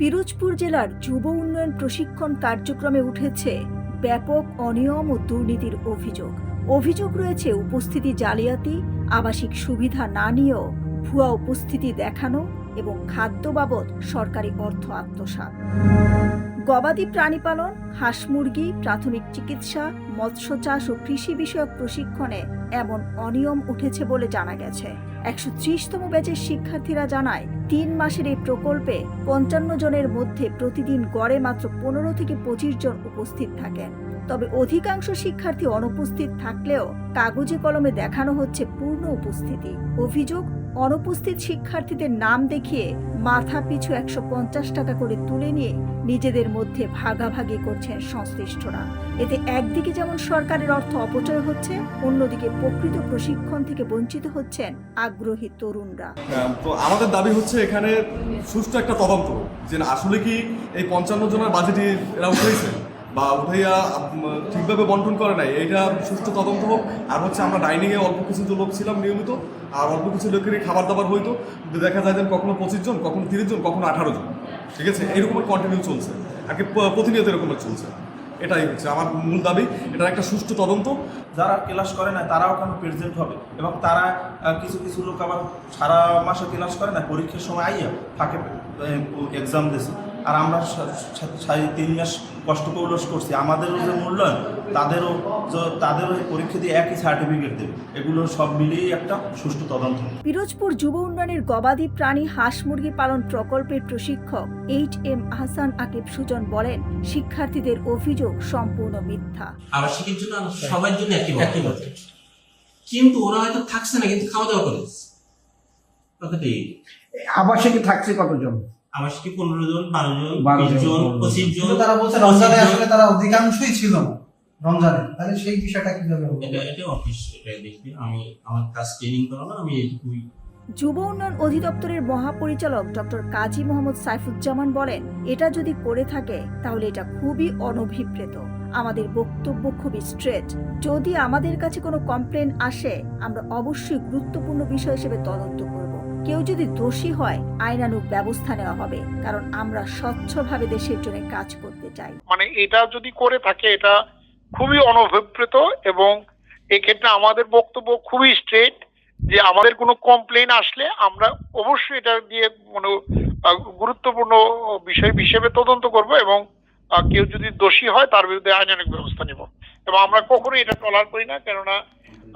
পিরোজপুর জেলার যুব উন্নয়ন প্রশিক্ষণ কার্যক্রমে উঠেছে ব্যাপক অনিয়ম ও দুর্নীতির অভিযোগ রয়েছে উপস্থিতি জালিয়াতি, আবাসিক সুবিধা না নিয়েও ভুয়া উপস্থিতি দেখানো এবং খাদ্য বাবদ সরকারি অর্থ আত্মসাৎ। গবাদি প্রাণী পালন, হাঁস মুরগি, প্রাথমিক চিকিৎসা, মৎস্য চাষ ও কৃষি বিষয়ক প্রশিক্ষণে এমন অনিয়ম উঠেছে বলে জানা গেছে। 130তম ব্যাচের শিক্ষার্থীরা জানায় 3 মাসের এই প্রকল্পে 55 জনের মধ্যে প্রতিদিন গড়ে মাত্র 15 থেকে 25 জন উপস্থিত থাকেন। তবে অধিকাংশ শিক্ষার্থী অনুপস্থিত থাকলেও কাগজে কলমে দেখানো হচ্ছে পূর্ণ উপস্থিতি। অভিযোগ, অনুপস্থিত শিক্ষার্থীদের নাম দেখিয়ে মাথা পিছু 150 টাকা করে তুলে নিয়ে নিজেদের মধ্যে ভাগাভাগি করছেন সংশ্লিষ্টরা। এতে একদিকে যেমন সরকারের অর্থ অপচয় হচ্ছে, অন্যদিকে প্রকৃত প্রশিক্ষণ থেকে বঞ্চিত হচ্ছেন আগ্রহী তরুণরা। তো আমাদের দাবি হচ্ছে এখানে সুষ্ঠু একটা তদন্ত, যে আসলে কি এই 55 জনের বাজেটই এরা উঠাইছে বা উঠাইয়া ঠিকভাবে বন্টন করে নাই, এইটা সুষ্ঠু তদন্ত হোক। আর হচ্ছে আমরা ডাইনিংয়ে অল্প কিছু লোক ছিলাম নিয়মিত, আর অল্প কিছু লোকেরই খাবার দাবার হইতো, দেখা যায় যে কখনো 25 জন, কখনো 30 জন, কখনো 18 জন, ঠিক আছে, এইরকমের কন্টিনিউ চলছে আর কি, প্রতিনিয়ত এরকমের চলছে। এটাই হচ্ছে আমার মূল দাবি, এটার একটা সুষ্ঠু তদন্ত। যারা ক্লাস করে না তারাও কেন প্রেজেন্ট হবে, এবং তারা কিছু লোক আবার সারা মাসে ক্লাস করে না, পরীক্ষার সময় আইয়া ফাঁকে এক্সাম দিয়েছে। আর আমরা 3 মাস কষ্ট কৌলস করছি, আমাদেরও যে মূল্যায়ন তাদেরও পরীক্ষা দিয়ে একই সার্টিফিকেট দেবে। এগুলো সব মিলিয়ে একটা সুষ্ঠু তদন্ত। পিরোজপুর যুব উন্নয়নের গবাদি প্রাণী হাঁস মুরগি পালন প্রকল্পের প্রশিক্ষক HM আহসান আকিব সুজন বলেন, শিক্ষার্থীদের অভিযোগ সম্পূর্ণ মিথ্যা। আবাসিকের জন্য সবার জন্য একই মত, কিন্তু ওরা হয়তো থাকছে না, কিন্তু খাওয়া দাওয়া করে। কথাটি আবাসিকে থাকছে কতজন? আবাসিকে 15 জন, 12 জন, 20 জন, 25 জন। তারা বলছে রমজানে আসলে তারা অধিকাংশই ছিল না রমজানে, তাহলে সেই বিষয়টা কিভাবে হবে? এটা অফিস এটা দেখবে, আমি আমার কাজ ট্রেনিং করানো, আমি এটুকুই। যুব উন্নয়ন অধিদপ্তরের মহাপরিচালক ডক্টর কাজী মোহাম্মদ সাইফুজ্জামান বলেন, এটা যদি করে থাকে তাহলে এটা খুবই অনভিপ্রেত। আমাদের বক্তব্য খুবই স্ট্রেট। যদি আমাদের কাছে কোনো কমপ্লেন আসে, আমরা অবশ্যই গুরুত্বপূর্ণ বিষয় হিসেবে তদন্ত করব। কেউ যদি দোষী হয়, আইনানুগ ব্যবস্থা নেওয়া হবে, কারণ আমরা স্বচ্ছভাবে দেশের জন্য কাজ করতে চাই। মানে এটা যদি করে থাকে এটা খুবই অনভিপ্রেত, এবং এক্ষেত্রে আমাদের বক্তব্য খুবই স্ট্রেট, যে আমাদের কোনো কমপ্লেন আসলে আমরা অবশ্যই এটা দিয়ে গুরুত্বপূর্ণ বিষয় হিসেবে তদন্ত করব, এবং কেউ যদি দোষী হয় তার বিরুদ্ধে আইনানুগ ব্যবস্থা নেব। এবং আমরা কখনোই এটা টলার করি না, কেননা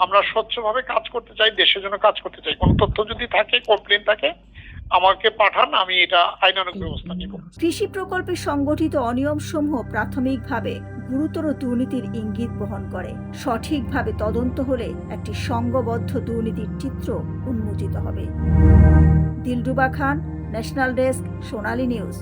আমরা স্বচ্ছভাবে কাজ করতে চাই, দেশের জন্য কাজ করতে চাই। কোনো তথ্য যদি থাকে, কমপ্লেন থাকে, আমাকে পাঠান, আমি এটা আইনানুগ ব্যবস্থা নিব। কৃষি প্রকল্পে সংগঠিত অনিয়মসমূহ প্রাথমিকভাবে গুরুতর দুর্নীতির ইঙ্গিত বহন করে। সঠিকভাবে তদন্ত হলে একটি সংঘবদ্ধ দুর্নীতির চিত্র উন্মোচিত হবে। দিলরুবা খান, ন্যাশনাল ডেস্ক, সোনালী নিউজ।